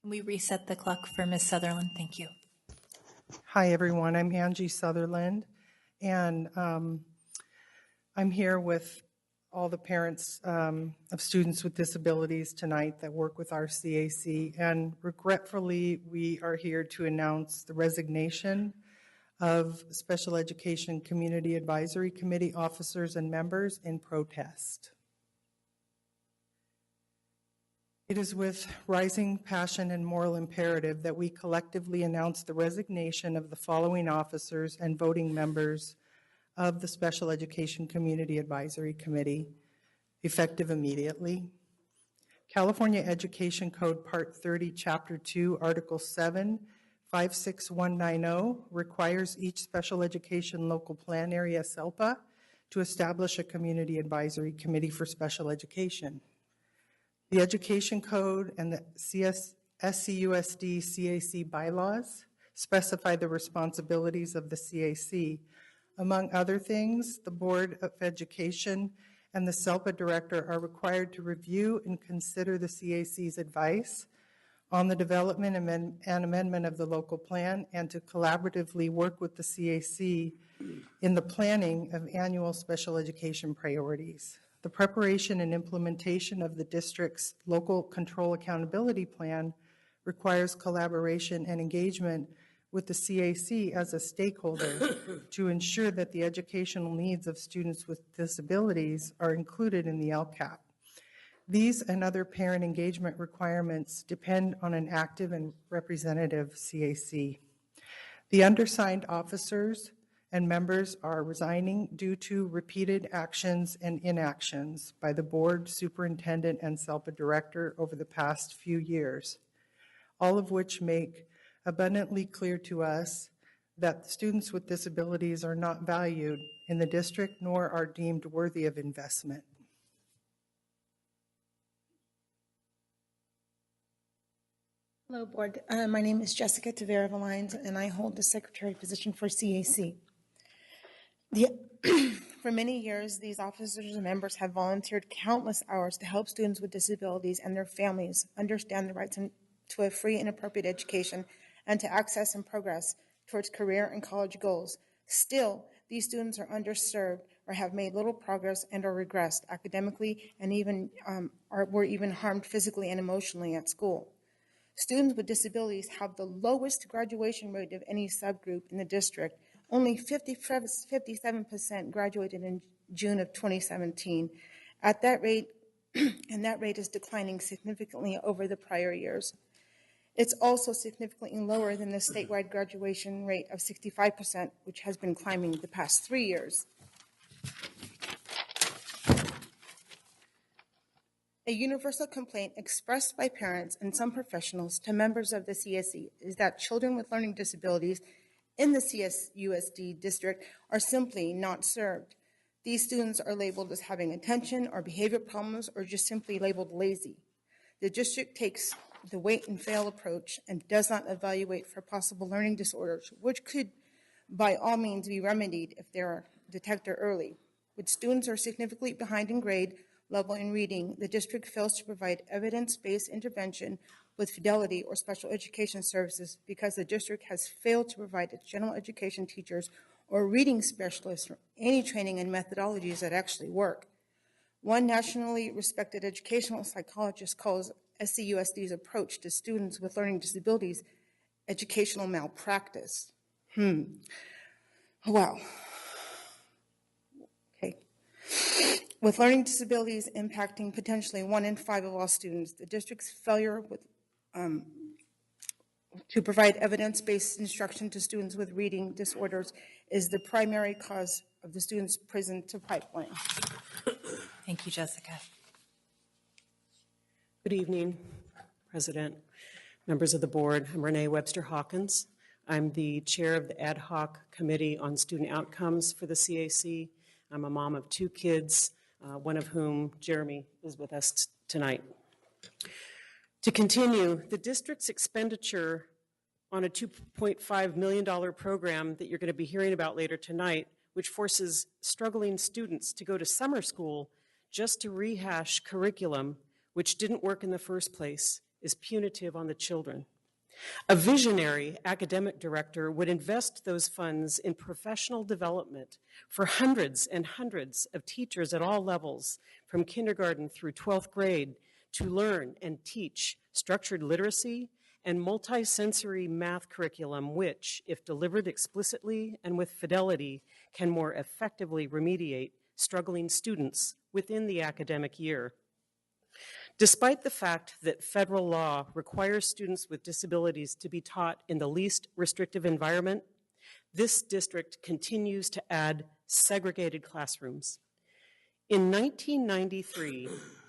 Can we reset the clock for Ms. Sutherland? Thank you. Hi, everyone. I'm Angie Sutherland, and I'm here with all the parents of students with disabilities tonight that work with our CAC, and regretfully, we are here to announce the resignation of Special Education Community Advisory Committee officers and members in protest. It is with rising passion and moral imperative that we collectively announce the resignation of the following officers and voting members of the Special Education Community Advisory Committee, effective immediately. California Education Code Part 30, Chapter 2, Article 7, 56190 requires each special education local plan area SELPA to establish a community advisory committee for special education. The Education Code and the SCUSD CAC bylaws specify the responsibilities of the CAC. Among other things, the Board of Education and the SELPA director are required to review and consider the CAC's advice on the development and amendment of the local plan, and to collaboratively work with the CAC in the planning of annual special education priorities. The preparation and implementation of the district's local control accountability plan requires collaboration and engagement with the CAC as a stakeholder to ensure that the educational needs of students with disabilities are included in the LCAP. These and other parent engagement requirements depend on an active and representative CAC. The undersigned officers and members are resigning due to repeated actions and inactions by the board, superintendent, and SELPA director over the past few years, all of which make abundantly clear to us that students with disabilities are not valued in the district nor are deemed worthy of investment. Hello, Board. My name is Jessica Tavera-Valines, and I hold the secretary position for CAC. For many years, these officers and members have volunteered countless hours to help students with disabilities and their families understand the rights to a free and appropriate education and to access and progress towards career and college goals. Still, these students are underserved or have made little progress and or regressed academically, and even were even harmed physically and emotionally at school. Students with disabilities have the lowest graduation rate of any subgroup in the district. Only 57% graduated in June of 2017. At that rate, and that rate is declining significantly over the prior years. It's also significantly lower than the statewide graduation rate of 65%, which has been climbing the past 3 years. A universal complaint expressed by parents and some professionals to members of the CSE is that children with learning disabilities in the CSUSD district are simply not served. These students are labeled as having attention or behavior problems, or just simply labeled lazy. The district takes the wait and fail approach and does not evaluate for possible learning disorders, which could by all means be remedied if they are detected early. When students are significantly behind in grade level in reading, the district fails to provide evidence-based intervention with fidelity or special education services because the district has failed to provide its general education teachers or reading specialists for any training and methodologies that actually work. One nationally respected educational psychologist calls SCUSD's approach to students with learning disabilities educational malpractice. Well, okay. With learning disabilities impacting potentially 1 in 5 of all students, the district's failure to provide evidence-based instruction to students with reading disorders is the primary cause of the students' prison to pipeline. Thank you, Jessica. Good evening, President, members of the board. I'm Renee Webster Hawkins. I'm the chair of the Ad Hoc Committee on Student Outcomes for the CAC. I'm a mom of 2 kids, one of whom, Jeremy, is with us tonight. To continue, the district's expenditure on a $2.5 million program that you're going to be hearing about later tonight, which forces struggling students to go to summer school just to rehash curriculum which didn't work in the first place, is punitive on the children. A visionary academic director would invest those funds in professional development for hundreds and hundreds of teachers at all levels, from kindergarten through 12th grade, to learn and teach structured literacy and multisensory math curriculum, which, if delivered explicitly and with fidelity, can more effectively remediate struggling students within the academic year. Despite the fact that federal law requires students with disabilities to be taught in the least restrictive environment, this district continues to add segregated classrooms. In 1993,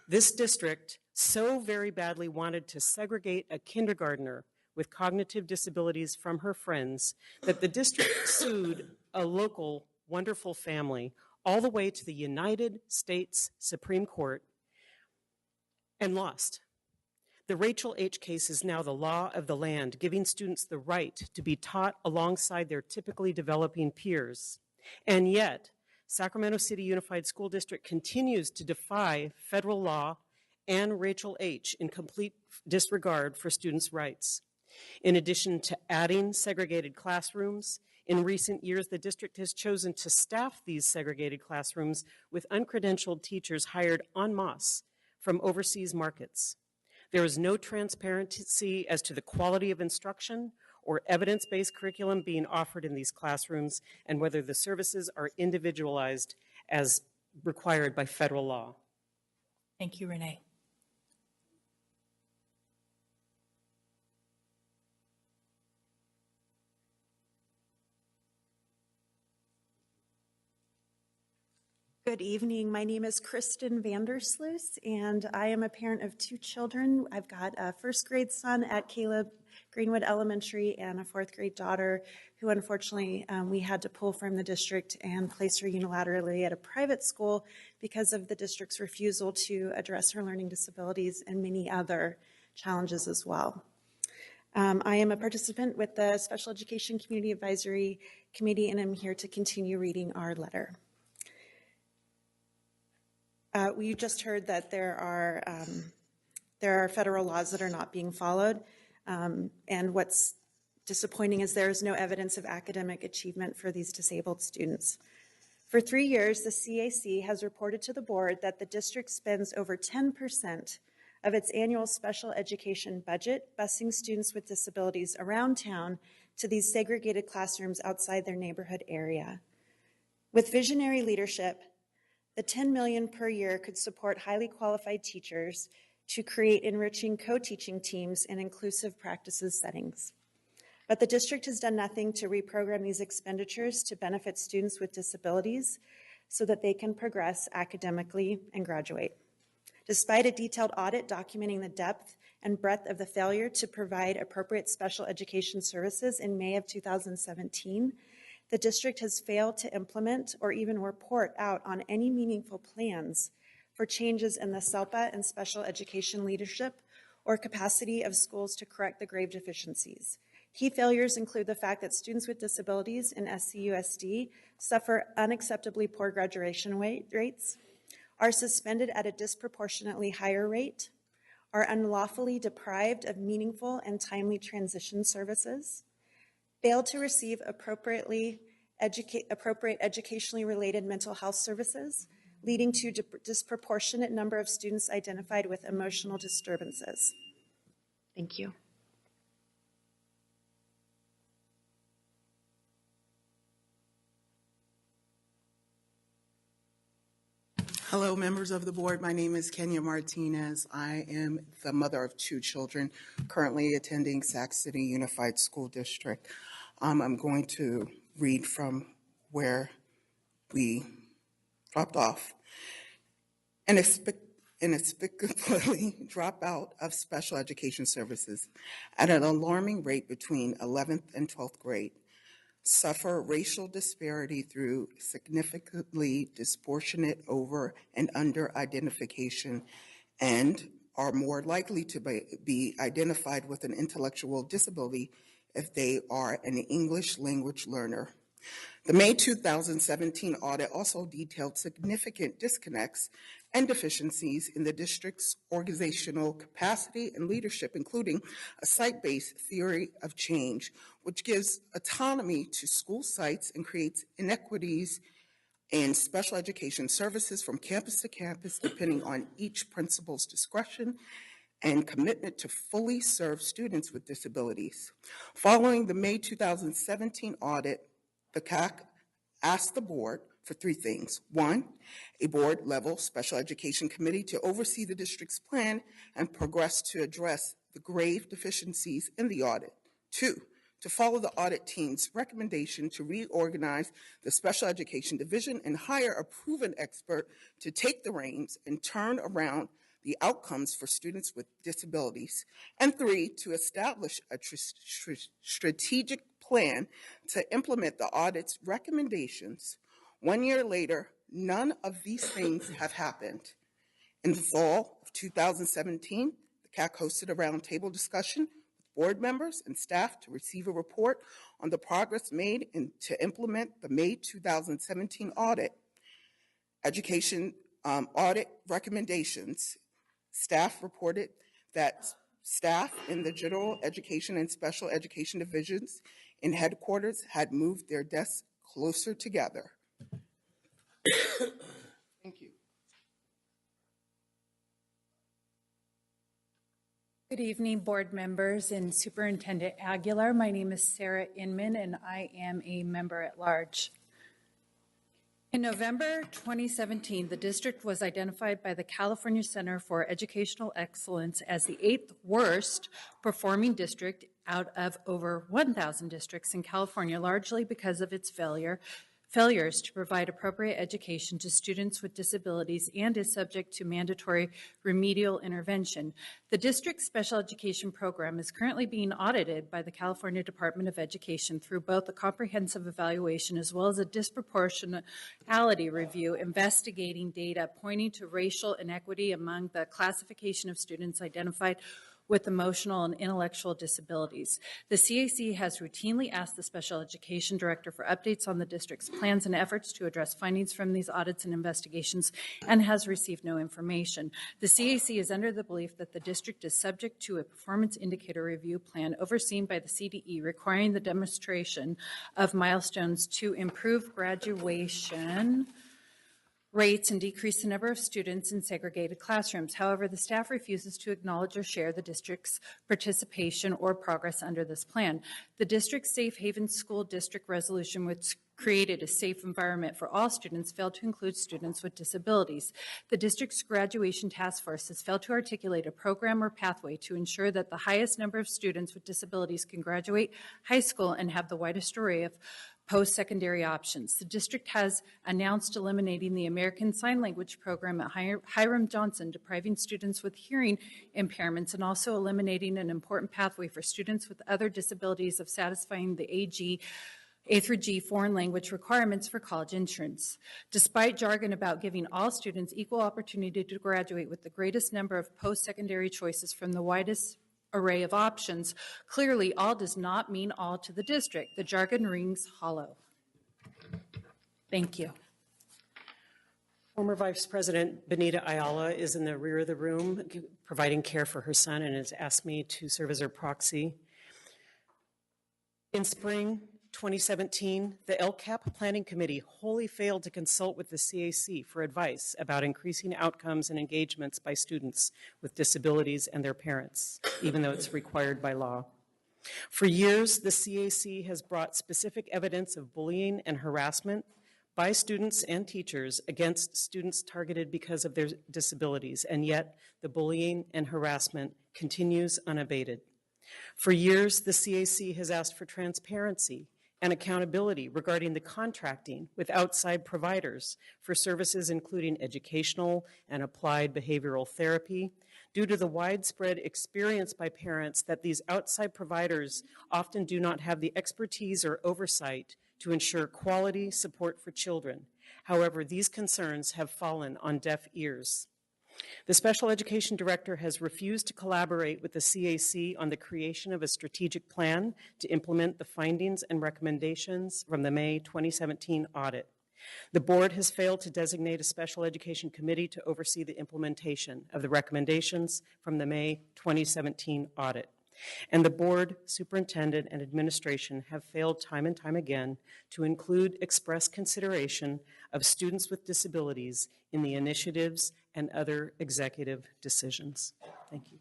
this district so very badly wanted to segregate a kindergartner with cognitive disabilities from her friends that the district sued a local wonderful family all the way to the United States Supreme Court and lost. The Rachel H. case is now the law of the land, giving students the right to be taught alongside their typically developing peers. And yet, Sacramento City Unified School District continues to defy federal law and Rachel H. in complete disregard for students' rights. In addition to adding segregated classrooms, in recent years, the district has chosen to staff these segregated classrooms with uncredentialed teachers hired en masse from overseas markets. There is no transparency as to the quality of instruction or evidence-based curriculum being offered in these classrooms and whether the services are individualized as required by federal law. Thank you, Renee. Good evening. My name is Kristen Vandersluis, and I am a parent of two children. I've got a first grade son at Caleb Greenwood Elementary and a fourth grade daughter who unfortunately we had to pull from the district and place her unilaterally at a private school because of the district's refusal to address her learning disabilities and many other challenges as well. I am a participant with the Special Education Community Advisory Committee, and I'm here to continue reading our letter. We just heard that there are federal laws that are not being followed, and what's disappointing is there is no evidence of academic achievement for these disabled students. For 3 years, the CAC has reported to the board that the district spends over 10% of its annual special education budget busing students with disabilities around town to these segregated classrooms outside their neighborhood area. With visionary leadership, the $10 million per year could support highly qualified teachers to create enriching co-teaching teams in inclusive practices settings. But the district has done nothing to reprogram these expenditures to benefit students with disabilities so that they can progress academically and graduate. Despite a detailed audit documenting the depth and breadth of the failure to provide appropriate special education services in May of 2017, the district has failed to implement or even report out on any meaningful plans for changes in the SELPA and special education leadership or capacity of schools to correct the grave deficiencies. Key failures include the fact that students with disabilities in SCUSD suffer unacceptably poor graduation rates, are suspended at a disproportionately higher rate, are unlawfully deprived of meaningful and timely transition services, fail to receive appropriate educationally related mental health services, leading to a disproportionate number of students identified with emotional disturbances. Thank you. Hello, members of the board. My name is Kenya Martinez. I am the mother of two children currently attending Sac City Unified School District. I'm going to read from where we dropped off. An inexplicably dropout of special education services at an alarming rate between 11th and 12th grade suffer racial disparity through significantly disproportionate over and under identification and are more likely to be identified with an intellectual disability if they are an English language learner. The May 2017 audit also detailed significant disconnects and deficiencies in the district's organizational capacity and leadership, including a site-based theory of change, which gives autonomy to school sites and creates inequities in special education services from campus to campus, depending on each principal's discretion and commitment to fully serve students with disabilities. Following the May 2017 audit, the CAC asked the board for three things. One, a board-level special education committee to oversee the district's plan and progress to address the grave deficiencies in the audit. Two, to follow the audit team's recommendation to reorganize the special education division and hire a proven expert to take the reins and turn around the outcomes for students with disabilities. And three, to establish a strategic plan to implement the audit's recommendations. 1 year later, none of these things have happened. In the fall of 2017, the CAC hosted a roundtable discussion with board members and staff to receive a report on the progress made to implement the May 2017 audit. Education audit recommendations. Staff reported that staff in the general education and special education divisions in headquarters had moved their desks closer together. Thank you. Good evening, board members and Superintendent Aguilar. My name is Sarah Inman, and I am a member at large. In November 2017, the district was identified by the California Center for Educational Excellence as the 8th worst performing district out of over 1,000 districts in California, largely because of its failures to provide appropriate education to students with disabilities and is subject to mandatory remedial intervention. The district's special education program is currently being audited by the California Department of Education through both a comprehensive evaluation as well as a disproportionality review investigating data pointing to racial inequity among the classification of students identified with emotional and intellectual disabilities. The CAC has routinely asked the Special Education Director for updates on the district's plans and efforts to address findings from these audits and investigations and has received no information. The CAC is under the belief that the district is subject to a performance indicator review plan overseen by the CDE requiring the demonstration of milestones to improve graduation rates and decrease the number of students in segregated classrooms. However, the staff refuses to acknowledge or share the district's participation or progress under this plan. The district's Safe Haven School District resolution, which created a safe environment for all students, failed to include students with disabilities. The district's graduation task force has failed to articulate a program or pathway to ensure that the highest number of students with disabilities can graduate high school and have the widest array of post-secondary options. The district has announced eliminating the American Sign Language program at Hiram Johnson, depriving students with hearing impairments and also eliminating an important pathway for students with other disabilities of satisfying the A through G foreign language requirements for college entrance. Despite jargon about giving all students equal opportunity to graduate with the greatest number of post-secondary choices from the widest array of options, clearly all does not mean all to the district. The jargon rings hollow. Thank you. Former Vice President Benita Ayala is in the rear of the room providing care for her son and has asked me to serve as her proxy. In spring 2017, the LCAP Planning Committee wholly failed to consult with the CAC for advice about increasing outcomes and engagements by students with disabilities and their parents, even though it's required by law. For years, the CAC has brought specific evidence of bullying and harassment by students and teachers against students targeted because of their disabilities, and yet the bullying and harassment continues unabated. For years, the CAC has asked for transparency and accountability regarding the contracting with outside providers for services including educational and applied behavioral therapy, due to the widespread experience by parents that these outside providers often do not have the expertise or oversight to ensure quality support for children. However, these concerns have fallen on deaf ears. The special education director has refused to collaborate with the CAC on the creation of a strategic plan to implement the findings and recommendations from the May 2017 audit. The board has failed to designate a special education committee to oversee the implementation of the recommendations from the May 2017 audit. And the board, superintendent, and administration have failed time and time again to include express consideration of students with disabilities in the initiatives and other executive decisions. Thank you.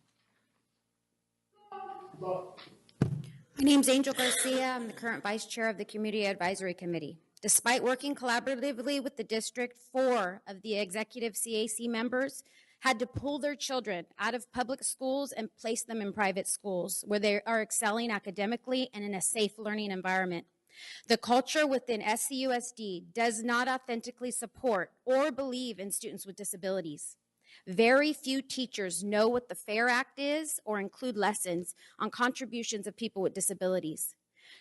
My name's Angel Garcia. I'm the current vice chair of the Community Advisory Committee. Despite working collaboratively with the district, 4 of the executive CAC members had to pull their children out of public schools and place them in private schools where they are excelling academically and in a safe learning environment. The culture within SCUSD does not authentically support or believe in students with disabilities. Very few teachers know what the FAIR Act is or include lessons on contributions of people with disabilities.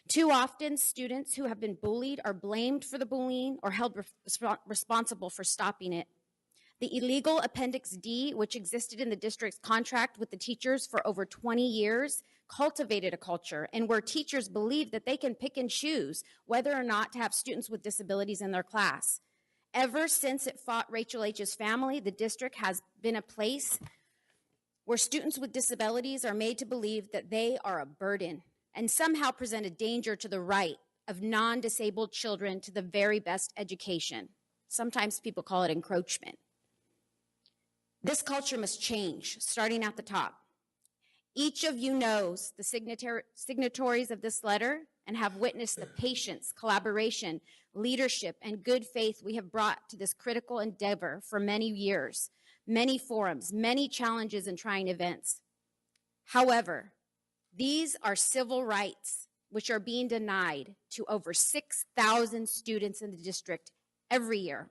Too often, students who have been bullied are blamed for the bullying or held responsible for stopping it. The illegal Appendix D, which existed in the district's contract with the teachers for over 20 years, cultivated a culture and where teachers believe that they can pick and choose whether or not to have students with disabilities in their class. Ever since it fought Rachel H's family, the district has been a place where students with disabilities are made to believe that they are a burden and somehow present a danger to the right of non-disabled children to the very best education. Sometimes people call it encroachment. This culture must change, starting at the top. Each of you knows the signatories of this letter and have witnessed the patience, collaboration, leadership, and good faith we have brought to this critical endeavor for many years, many forums, many challenges and trying events. However, these are civil rights which are being denied to over 6,000 students in the district every year.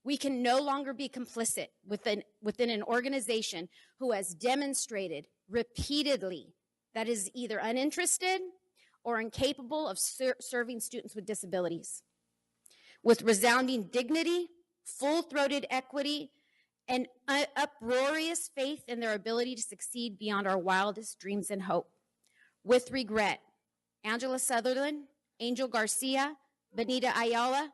We can no longer be complicit within an organization who has demonstrated repeatedly that is either uninterested or incapable of serving students with disabilities. With resounding dignity, full-throated equity, and uproarious faith in their ability to succeed beyond our wildest dreams and hope. With regret, Angela Sutherland, Angel Garcia, Benita Ayala,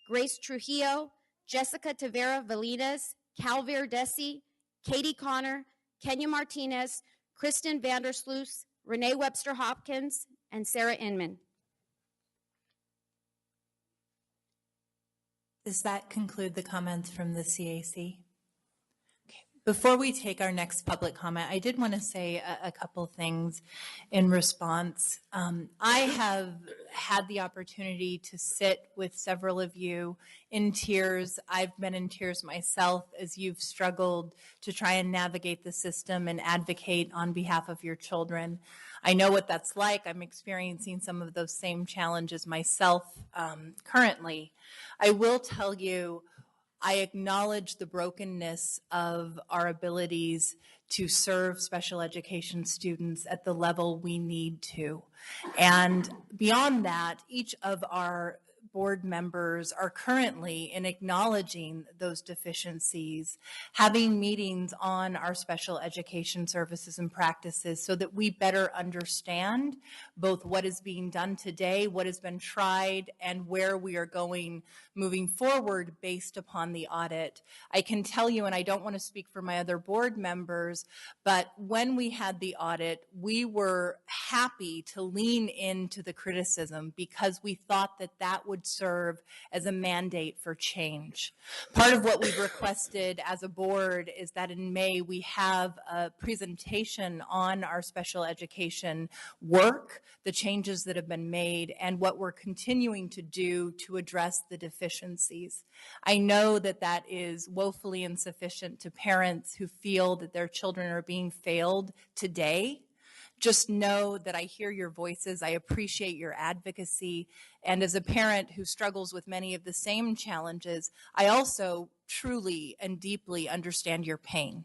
Grace Trujillo, Jessica Tavera Valinas, Calvir Desi, Katie Connor, Kenya Martinez, Kristen Vandersloos, Renee Webster Hopkins, and Sarah Inman. Does that conclude the comments from the CAC? Okay. Before we take our next public comment, I did want to say a couple things in response. I have had the opportunity to sit with several of you in tears. I've been in tears myself as you've struggled to try and navigate the system and advocate on behalf of your children. I know what that's like. I'm experiencing some of those same challenges myself currently. I will tell you, I acknowledge the brokenness of our abilities to serve special education students at the level we need to. And beyond that, each of our board members are currently in acknowledging those deficiencies, having meetings on our special education services and practices so that we better understand both what is being done today, what has been tried, and where we are going moving forward based upon the audit. I can tell you, and I don't want to speak for my other board members, but when we had the audit, we were happy to lean into the criticism because we thought that that would serve as a mandate for change. Part of what we've requested as a board is that in May we have a presentation on our special education work, the changes that have been made, and what we're continuing to do to address the deficiencies. I know that that is woefully insufficient to parents who feel that their children are being failed today. Just know that I hear your voices. I appreciate your advocacy. And as a parent who struggles with many of the same challenges, I also truly and deeply understand your pain.